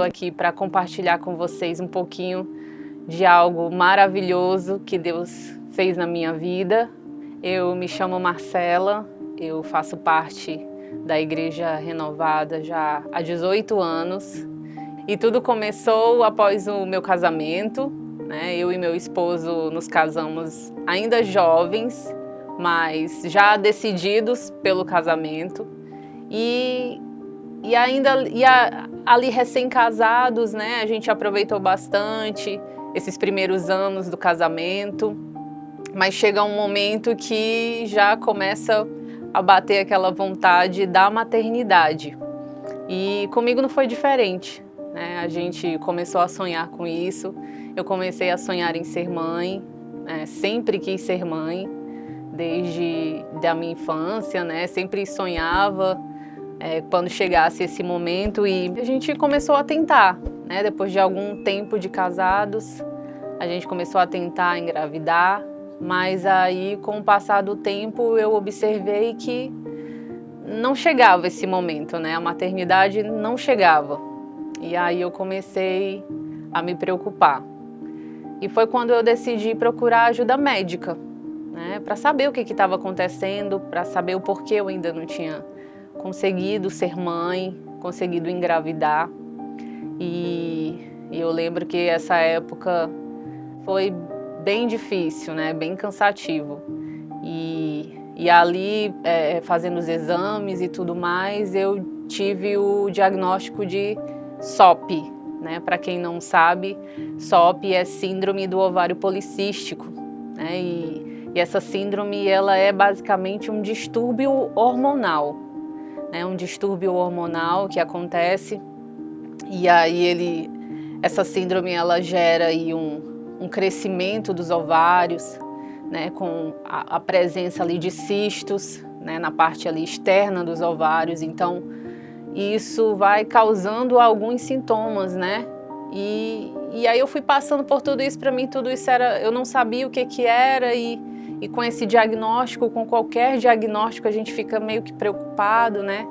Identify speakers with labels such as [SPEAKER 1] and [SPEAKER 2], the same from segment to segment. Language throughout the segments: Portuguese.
[SPEAKER 1] estou aqui para compartilhar com vocês um pouquinho de algo maravilhoso que Deus fez na minha vida. Eu me chamo Marcela, eu faço parte da Igreja Renovada já há 18 anos e tudo começou após o meu casamento, né? Eu e meu esposo nos casamos ainda jovens, mas já decididos pelo casamento e ali recém-casados, né? A gente aproveitou bastante esses primeiros anos do casamento, mas chega um momento que já começa a bater aquela vontade da maternidade. E comigo não foi diferente, né? A gente começou a sonhar com isso. Eu comecei a sonhar em ser mãe, né? Sempre quis ser mãe, desde a minha infância, né? Sempre sonhava quando chegasse esse momento e a gente começou a tentar, né? Depois de algum tempo de casados, a gente começou a tentar engravidar. Mas aí, com o passar do tempo, eu observei que não chegava esse momento, né? A maternidade não chegava. E aí eu comecei a me preocupar. E foi quando eu decidi procurar ajuda médica, né? Para saber o que estava acontecendo, para saber o porquê eu ainda não tinha conseguido ser mãe, conseguido engravidar. E eu lembro que essa época foi bem difícil, né? Bem cansativo. E ali, fazendo os exames e tudo mais, eu tive o diagnóstico de SOP, né? Para quem não sabe, SOP é síndrome do ovário policístico, né? E essa síndrome, ela é basicamente um distúrbio hormonal, né? Um distúrbio hormonal que acontece e aí essa síndrome, ela gera aí um crescimento dos ovários, né, com a presença ali de cistos, né, na parte ali externa dos ovários. Então, isso vai causando alguns sintomas, né? E aí eu fui passando por tudo isso. Para mim, tudo isso eu não sabia o que era e com esse diagnóstico, com qualquer diagnóstico, a gente fica meio que preocupado, né?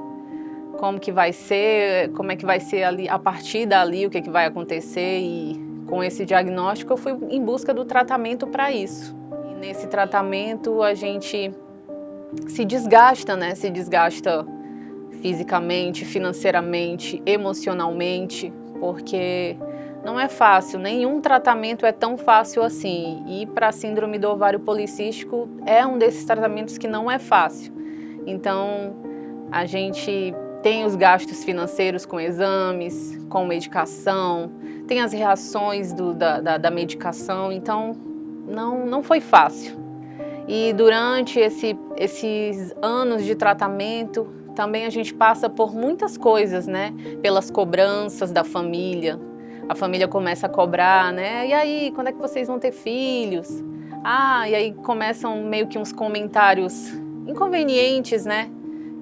[SPEAKER 1] Como que vai ser, como é que vai ser ali, a partir dali, o que vai acontecer. E com esse diagnóstico eu fui em busca do tratamento para isso. E nesse tratamento a gente se desgasta, né? Se desgasta fisicamente, financeiramente, emocionalmente, porque não é fácil, nenhum tratamento é tão fácil assim. E para a síndrome do ovário policístico é um desses tratamentos que não é fácil. Então a gente tem os gastos financeiros com exames, com medicação, tem as reações da medicação, então não foi fácil. E durante esses anos de tratamento, também a gente passa por muitas coisas, né? Pelas cobranças da família. A família começa a cobrar, né? E aí, quando é que vocês vão ter filhos? E aí começam meio que uns comentários inconvenientes, né?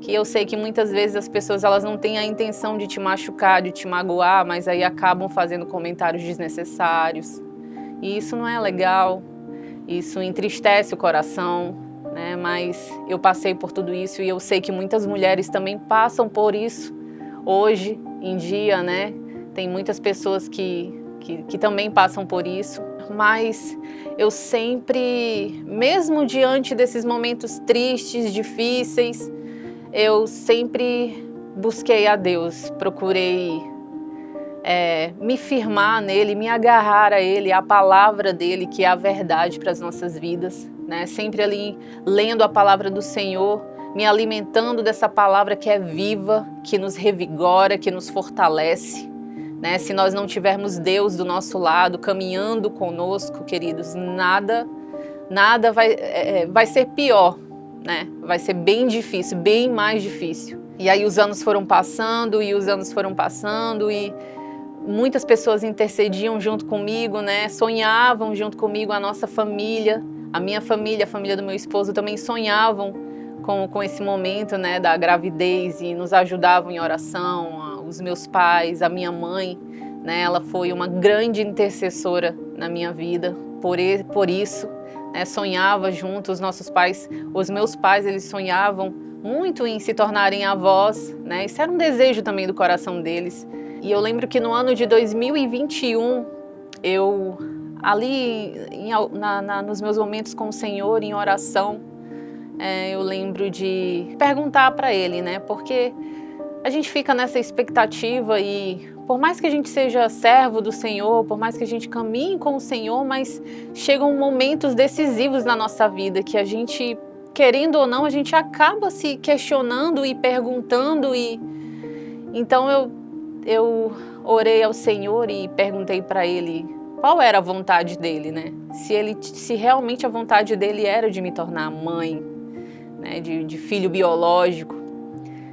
[SPEAKER 1] Que eu sei que muitas vezes as pessoas, elas não têm a intenção de te machucar, de te magoar, mas aí acabam fazendo comentários desnecessários. E isso não é legal, isso entristece o coração, né? Mas eu passei por tudo isso e eu sei que muitas mulheres também passam por isso hoje em dia, né? Tem muitas pessoas que também passam por isso, mas eu sempre, mesmo diante desses momentos tristes, difíceis, eu sempre busquei a Deus, procurei me firmar nele, me agarrar a ele, a palavra dele, que é a verdade para as nossas vidas, né? Sempre ali lendo a palavra do Senhor, me alimentando dessa palavra que é viva, que nos revigora, que nos fortalece, né? Se nós não tivermos Deus do nosso lado, caminhando conosco, queridos, nada vai ser pior, né? Vai ser bem difícil, bem mais difícil. E aí os anos foram passando e muitas pessoas intercediam junto comigo, né? Sonhavam junto comigo, a nossa família, a minha família, a família do meu esposo também sonhavam com esse momento, né, da gravidez e nos ajudavam em oração. Os meus pais, a minha mãe, né? Ela foi uma grande intercessora na minha vida por isso. Sonhava junto, os meus pais, eles sonhavam muito em se tornarem avós, né? Isso era um desejo também do coração deles. E eu lembro que no ano de 2021, eu ali nos meus momentos com o Senhor, em oração, eu lembro de perguntar para Ele, né? Porque a gente fica nessa expectativa e por mais que a gente seja servo do Senhor, por mais que a gente caminhe com o Senhor, mas chegam momentos decisivos na nossa vida que a gente, querendo ou não, a gente acaba se questionando e perguntando. Então eu orei ao Senhor e perguntei para Ele qual era a vontade dele, né? Se realmente a vontade dele era de me tornar mãe, né? De filho biológico.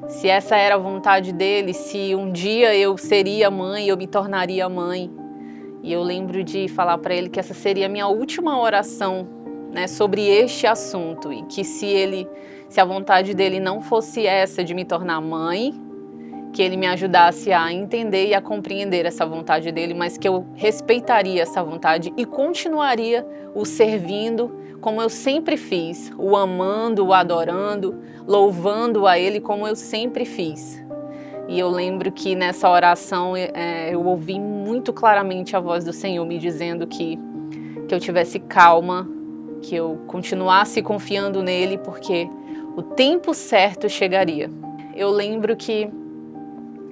[SPEAKER 1] Se essa era a vontade dele, se um dia eu seria mãe, eu me tornaria mãe. E eu lembro de falar para ele que essa seria a minha última oração, né, sobre este assunto. E que se a vontade dele não fosse essa de me tornar mãe, que ele me ajudasse a entender e a compreender essa vontade dele, mas que eu respeitaria essa vontade e continuaria o servindo como eu sempre fiz, o amando, o adorando, louvando a Ele como eu sempre fiz. E eu lembro que nessa oração eu ouvi muito claramente a voz do Senhor me dizendo que eu tivesse calma, que eu continuasse confiando nele, porque o tempo certo chegaria. Eu lembro que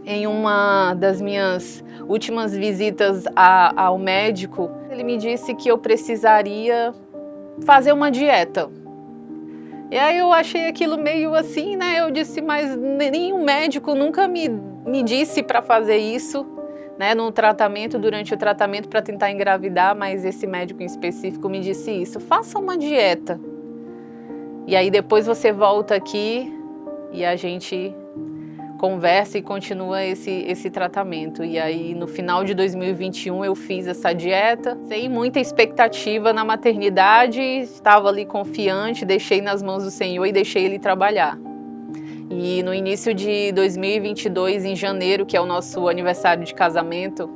[SPEAKER 1] em uma das minhas últimas visitas ao médico, ele me disse que eu precisaria fazer uma dieta. E aí eu achei aquilo meio assim, né? Eu disse, mas nenhum médico nunca me disse para fazer isso, né? Durante o tratamento para tentar engravidar, mas esse médico em específico me disse isso, faça uma dieta. E aí depois você volta aqui e a gente conversa e continua esse tratamento. E aí no final de 2021 eu fiz essa dieta, sem muita expectativa na maternidade, estava ali confiante, deixei nas mãos do Senhor e deixei Ele trabalhar. E no início de 2022, em janeiro, que é o nosso aniversário de casamento,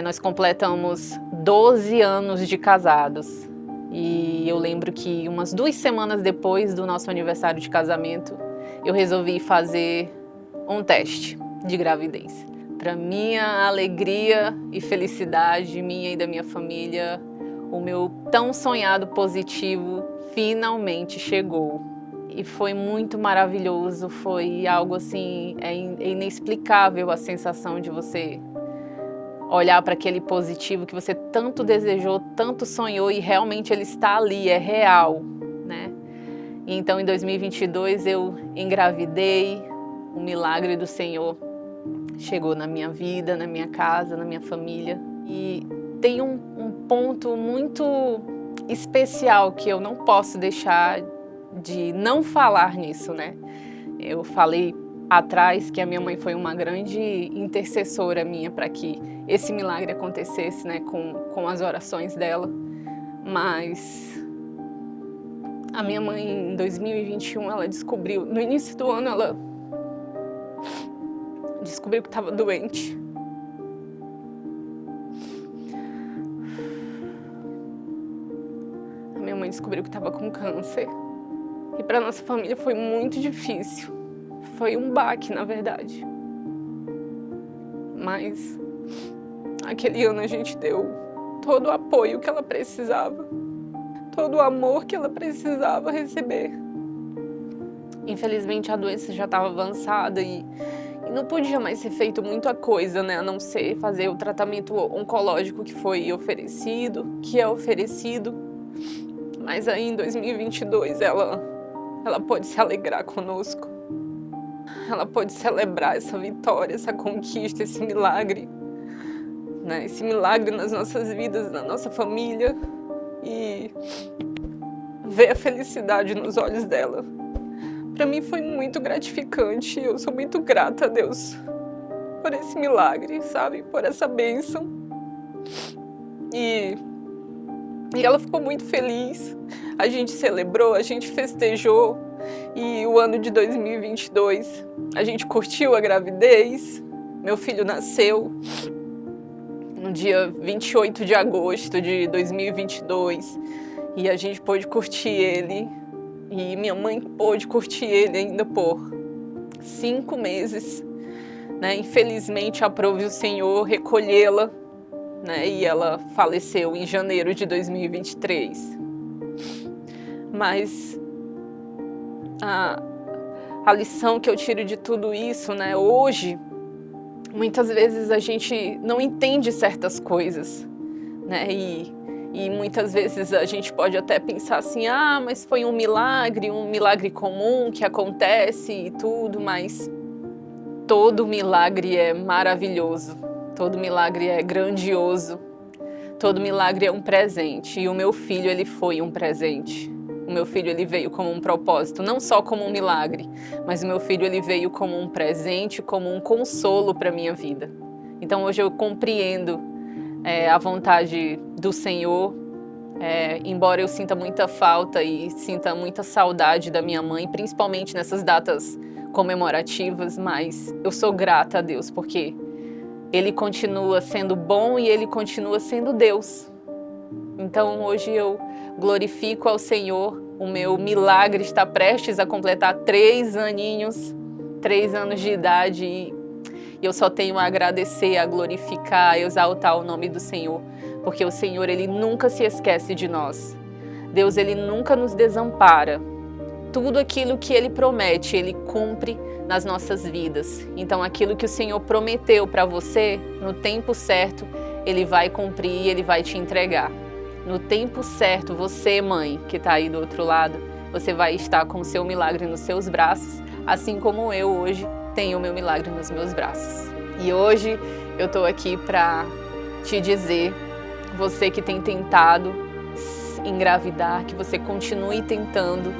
[SPEAKER 1] nós completamos 12 anos de casados. E eu lembro que umas 2 semanas depois do nosso aniversário de casamento, eu resolvi fazer um teste de gravidez. Para minha alegria e felicidade, minha e da minha família, o meu tão sonhado positivo finalmente chegou. E foi muito maravilhoso, foi algo assim, é inexplicável a sensação de você olhar para aquele positivo que você tanto desejou, tanto sonhou e realmente ele está ali, é real, né? E então em 2022 eu engravidei, o milagre do Senhor chegou na minha vida, na minha casa, na minha família. E tem um ponto muito especial que eu não posso deixar de não falar nisso, né? Eu falei atrás que a minha mãe foi uma grande intercessora minha para que esse milagre acontecesse, né? Com as orações dela. Mas a minha mãe, em 2021, ela descobriu, no início do ano, ela descobriu que estava doente. A minha mãe descobriu que estava com câncer. E para nossa família foi muito difícil. Foi um baque, na verdade. Mas aquele ano a gente deu todo o apoio que ela precisava, todo o amor que ela precisava receber. Infelizmente a doença já estava avançada e não podia mais ser feito muita coisa, né? A não ser fazer o tratamento oncológico que foi oferecido, que é oferecido. Mas aí em 2022 ela pôde se alegrar conosco. Ela pôde celebrar essa vitória, essa conquista, esse milagre, né? Esse milagre nas nossas vidas, na nossa família, e ver a felicidade nos olhos dela. Para mim foi muito gratificante. Eu sou muito grata a Deus por esse milagre, sabe? Por essa bênção. E ela ficou muito feliz. A gente celebrou, a gente festejou. E o ano de 2022, a gente curtiu a gravidez. Meu filho nasceu no dia 28 de agosto de 2022. E a gente pôde curtir ele. E minha mãe pôde curtir ele ainda por 5 meses. né? Infelizmente, aprove o Senhor recolhê-la, né? E ela faleceu em janeiro de 2023. Mas a lição que eu tiro de tudo isso, né? Hoje, muitas vezes a gente não entende certas coisas, né? E muitas vezes a gente pode até pensar assim, mas foi um milagre comum que acontece e tudo, mas todo milagre é maravilhoso, todo milagre é grandioso, todo milagre é um presente. E o meu filho, ele foi um presente. O meu filho, ele veio como um propósito, não só como um milagre, mas o meu filho, ele veio como um presente, como um consolo para a minha vida. Então hoje eu compreendo a vontade do Senhor, embora eu sinta muita falta e sinta muita saudade da minha mãe, principalmente nessas datas comemorativas, mas eu sou grata a Deus, porque Ele continua sendo bom e Ele continua sendo Deus. Então hoje eu glorifico ao Senhor, o meu milagre está prestes a completar 3 aninhos, 3 anos de idade, e eu só tenho a agradecer, a glorificar, a exaltar o nome do Senhor, porque o Senhor, Ele nunca se esquece de nós. Deus, Ele nunca nos desampara. Tudo aquilo que Ele promete, Ele cumpre nas nossas vidas. Então, aquilo que o Senhor prometeu para você, no tempo certo, Ele vai cumprir e Ele vai te entregar. No tempo certo, você, mãe, que está aí do outro lado, você vai estar com o seu milagre nos seus braços, assim como eu hoje tenho o meu milagre nos meus braços. E hoje eu estou aqui para te dizer, você que tem tentado engravidar, que você continue tentando,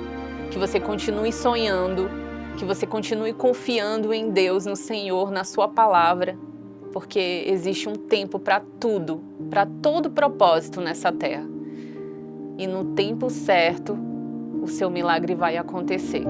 [SPEAKER 1] que você continue sonhando, que você continue confiando em Deus, no Senhor, na sua palavra, porque existe um tempo para tudo, para todo propósito nessa terra. E no tempo certo, o seu milagre vai acontecer.